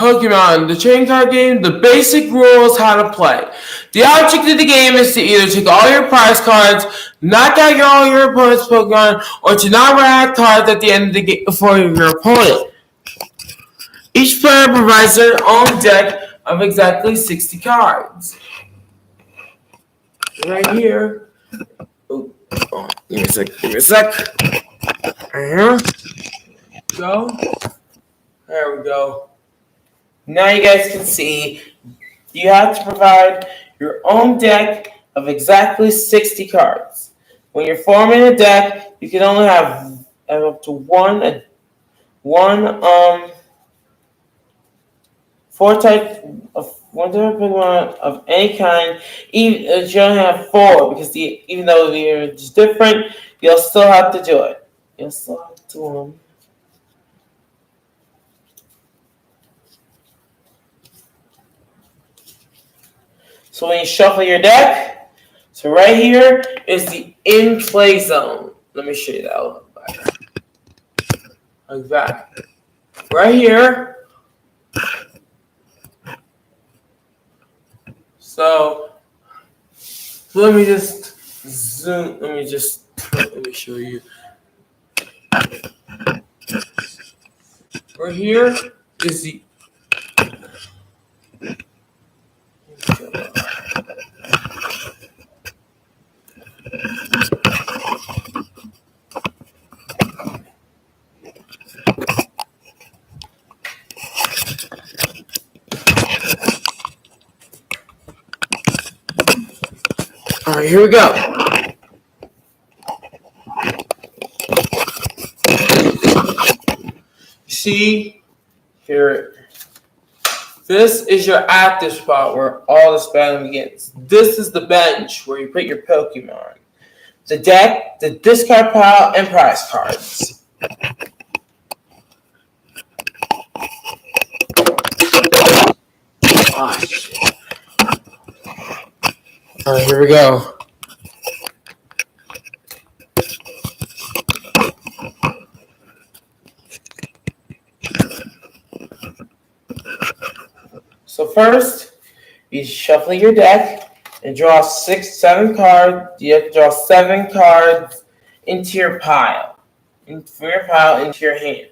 Pokemon, the trading card game, the basic rules how to play. The object of the game is to either take all your prize cards, knock out all your opponent's Pokemon, or to not run out of cards at the end of the game for your opponent. Each player provides their own deck of exactly 60 cards. Right here. Oh, give me a sec. Right here. Go. There we go. Now you guys can see you have to provide your own deck of exactly 60 cards. When you're forming a deck, you can only have up to one one type of any kind. Even you only have 4 because even though they're just different, you'll still have to do it. You'll still have to So when you shuffle your deck, so right here is the in-play zone. Let me show you that a little better. Like that. Right here. So let me just zoom. Let me show you. Right here is the Alright, here we go. See here. This is your active spot where all this battling begins. This is the bench where you put your Pokemon. The deck, the discard pile, and prize cards. Oh, shit. Alright, here we go. So first, you shuffle your deck and draw 7 cards. You have to draw 7 cards into your pile. From your pile into your hand.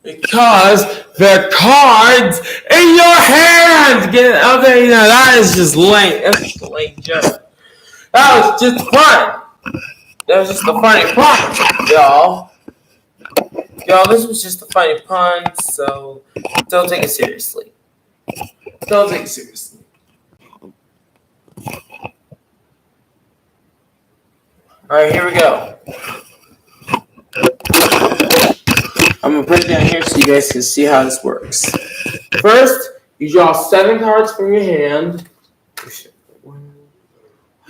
Because the cards in your hand. Okay, now that is just lame. That's just a lame joke. That was just fun. That was just a funny pun, y'all. Y'all, this was just a funny pun, so don't take it seriously. Don't take it seriously. Alright, here we go. I'm going to put it down here so you guys can see how this works. First, you draw 7 cards from your hand. Why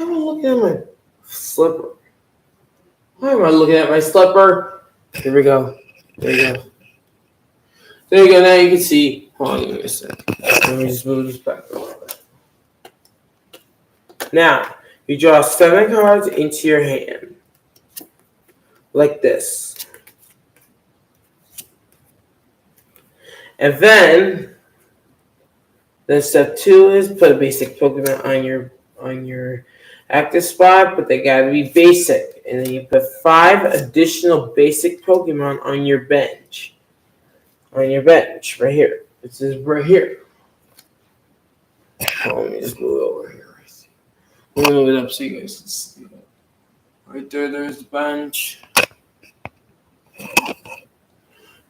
am I looking at my slipper? Why am I looking at my slipper? Here we go. There you go. There you go. Now you can see. Hold on, give me a second. Let me just move this back a little bit. Now, you draw 7 cards into your hand. Like this. And then step 2 is put a basic Pokemon on your active spot, but they gotta be basic. And then you put 5 additional basic Pokemon on your bench. On your bench, right here. It says right here. Oh, let me just move it over here. Let me move it up so you guys can see it. Right there, there's the bench.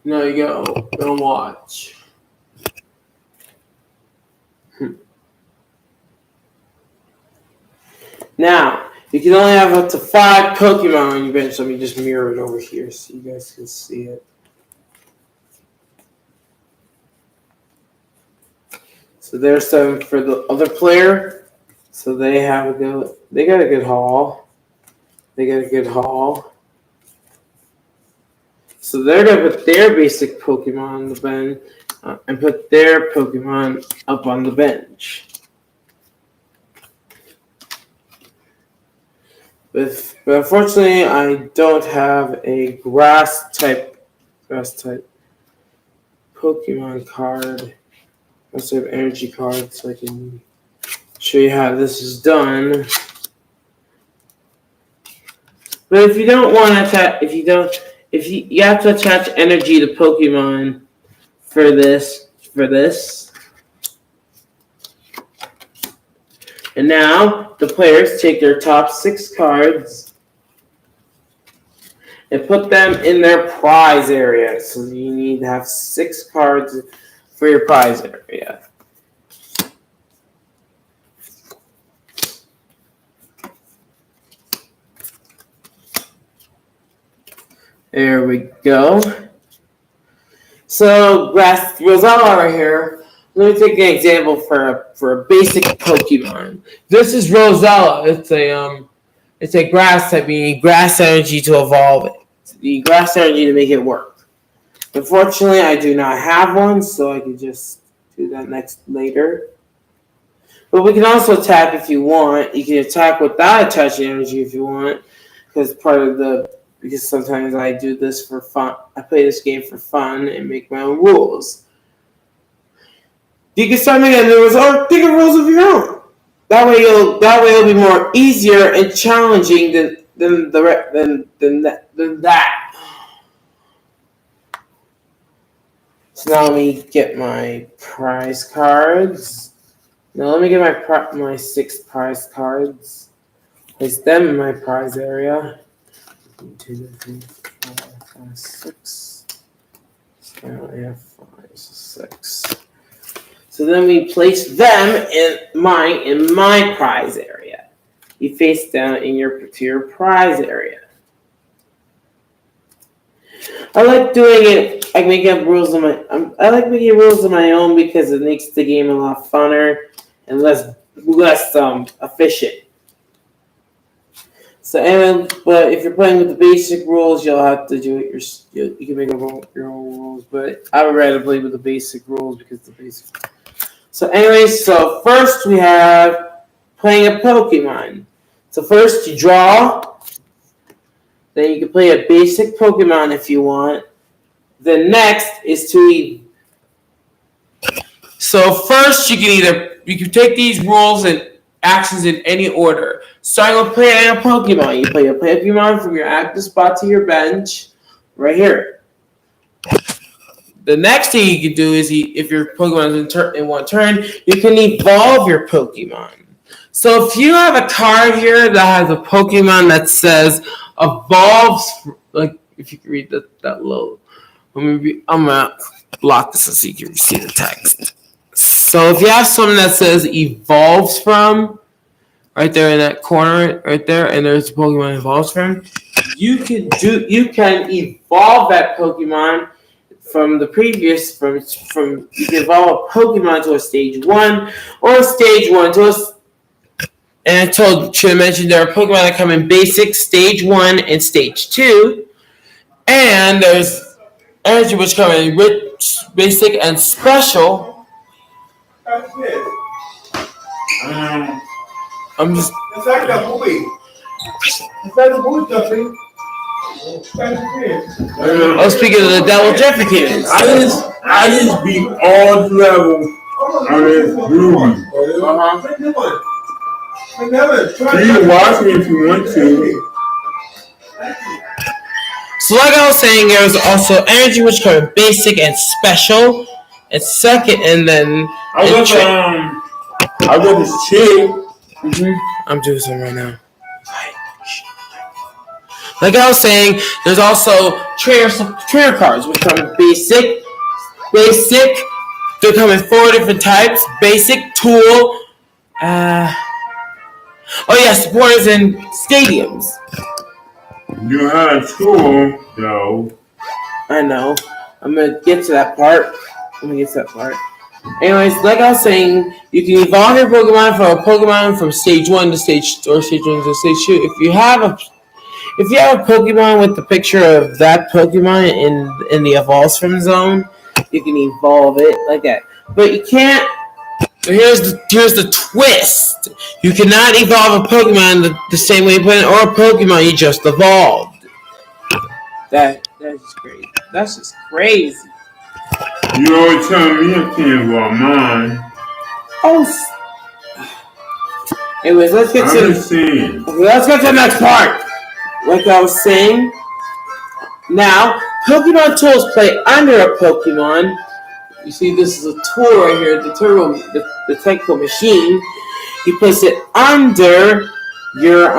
Now you go and watch. Now, you can only have up to 5 Pokemon on your bench. Let me just mirror it over here so you guys can see it. So there's 7 for the other player. So they got a good haul. So they're gonna put their basic Pokemon on the bench and put their Pokemon up on the bench. But unfortunately, I don't have a grass type grass type Pokemon card. I also have energy cards, so I can show you how this is done. But if you don't want to attach, you have to attach energy to Pokemon for this. And now the players take their top 6 cards and put them in their prize area. So you need to have 6 cards for your prize area. There we go. So Rosella right here. Let me take an example for a basic Pokemon. This is Rosella. It's a grass type. You need grass energy to evolve it. You need grass energy to make it work. Unfortunately, I do not have one, so I can just do that later. But we can also attack if you want. You can attack without attaching energy if you want, because sometimes I do this for fun. I play this game for fun and make my own rules. You can start making new rules or think of rules of your own. That way it'll be more easier and challenging than that. So now let me get my prize cards. Now let me get my 6 prize cards. Place them in my prize area. 1, 2, 3, 4, 5, 6. So I only have 5, so 6. So then we place them in my prize area. You face down to your prize area. I like doing it. I make up rules I like making rules of my own because it makes the game a lot funner and less efficient. So, but if you're playing with the basic rules, you'll have to do it. You can make up your own rules, but I would rather play with the basic rules because the basic. So, anyways, first we have playing a Pokemon. So first you draw. Then you can play a basic Pokemon if you want. The next is to. So first you can take these rules and actions in any order. Starting with playing a Pokemon. You play a Pokemon from your active spot to your bench, right here. The next thing you can do is, if your Pokemon is in one turn, you can evolve your Pokemon. So if you have a card here that has a Pokemon that says evolves, like if you can read that low, I'm gonna block this so you can see the text. So if you have something that says evolves from, right there in that corner, right there, and there's a Pokemon evolves from, you can evolve that Pokemon from the previous, you can evolve a Pokemon to a stage 1 or a stage 1 to a. And should have mentioned there are Pokemon that come in basic, stage 1, and stage 2. And there's energy which come in rich, basic, and special. That's it. I'm just. It's like that movie. It's like the movie, Jeffrey. Oh, speaking of the devil, Jeffrey Kids. I just beat all level on this movie. You can watch me if you want to. So like I was saying, there's also energy which comes in basic and special, and second, and then I got this chick. I'm doing something right now. Like I was saying, there's also trainer cards which come in basic. They come in 4 different types: basic, tool. Supporters in stadiums. You had a tool, though. I know. I'm gonna get to that part. Anyways, like I was saying, you can evolve your Pokemon from stage 1 to stage 2. If you have a Pokemon with the picture of that Pokemon in the evolves from zone, you can evolve it like that. But you can't. Here's the twist. You cannot evolve a Pokemon the same way you put in, or a Pokemon you just evolved. That's great. That's just crazy. You always tell me I can't go on mine. Oh. Anyways, let's get to the next part. Like I was saying, now Pokemon tools play under a Pokemon. You see, this is a tool right here, the technical machine. You place it under your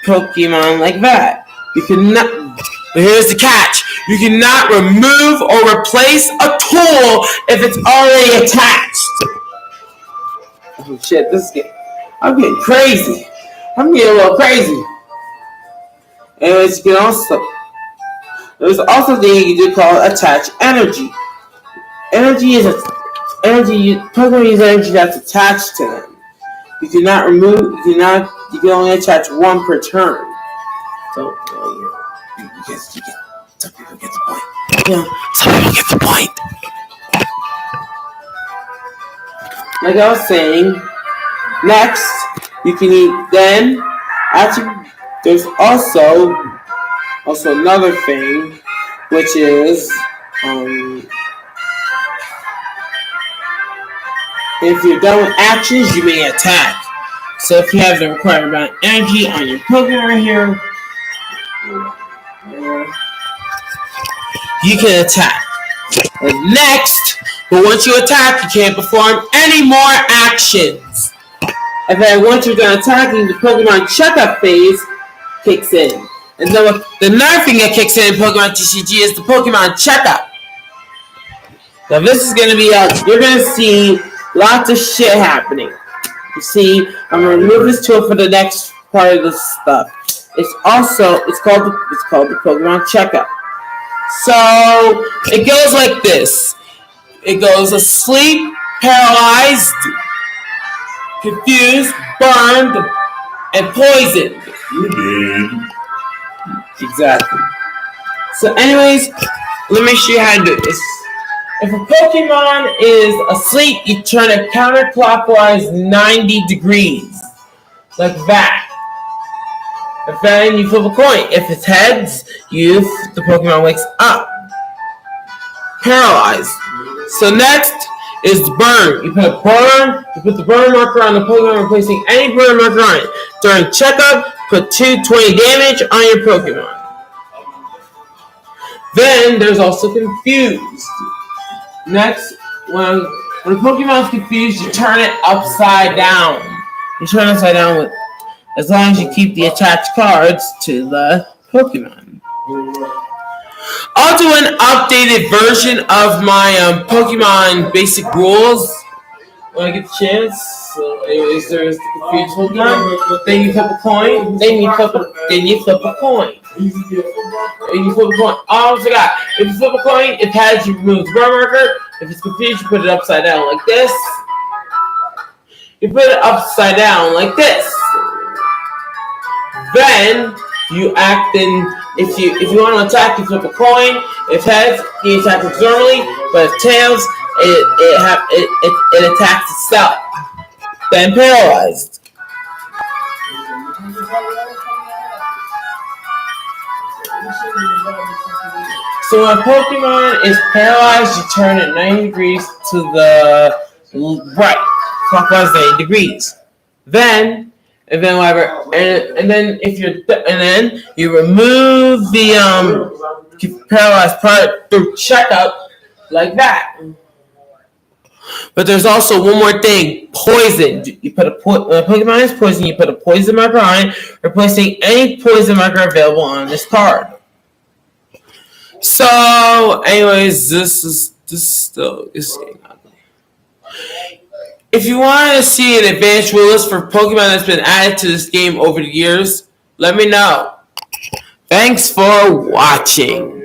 Pokemon like that. You cannot. But here's the catch: you cannot remove or replace a tool if it's already attached. Oh shit! I'm getting crazy. I'm getting a little crazy. Anyways, you can also. There's also a thing you can do called attach energy. Energy is Pokemon use energy that's attached to them. You cannot remove. You can only attach one per turn. So some people get the point. Yeah, some people get the point. Like I was saying, next you can eat. Then actually, there's also another thing, which is if you're done with actions, you may attack. So if you have the required amount of energy on your Pokemon right here, you can attack. And next, but once you attack, you can't perform any more actions. And then once you're done attacking, the Pokemon checkup phase kicks in. And then the another thing that kicks in Pokemon TCG is the Pokemon checkup. Now this is going to be you're going to see lots of shit happening. You see, I'm going to remove this tool for the next part of this stuff. It's called the Pokemon checkup. So it goes like this. It goes asleep, paralyzed, confused, burned, and poisoned. You did. Exactly. So anyways, let me show you how to do this. If a Pokemon is asleep, you turn it counterclockwise 90 degrees. Like that. And then you flip a coin. If it's heads, the Pokemon wakes up. Paralyzed. So next is burn. You put the burn marker on the Pokemon, replacing any burn marker on it. During checkup, put 220 damage on your Pokemon. Then there's also confused. Next, when a Pokemon is confused, you turn it upside down. You turn it upside down as long as you keep the attached cards to the Pokemon. I'll do an updated version of my Pokemon basic rules when I get the chance. So anyways, there's the confused Pokemon. Then you flip a coin. Then you flip a coin. And you flip a coin. Oh, I forgot. If you flip a coin, it has you remove the burn marker. If it's confused, you put it upside down like this. You put it upside down like this. Then you act in. If you want to attack, you flip a coin. If heads, you attack normally. But if tails, it attacks itself. Then paralyzed. So when a Pokemon is paralyzed, you turn it 90 degrees to the right, clockwise 90 degrees. Then you remove the paralyzed part through checkup like that. But there's also one more thing: poison. You put when a Pokemon is poison, you put a poison marker on it, replacing any poison marker available on this card. So, anyways, this is getting ugly. If you want to see an advanced rule list for Pokemon that's been added to this game over the years, let me know. Thanks for watching.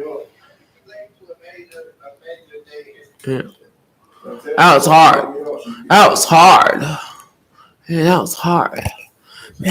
Yeah. That was hard. Man, that was hard.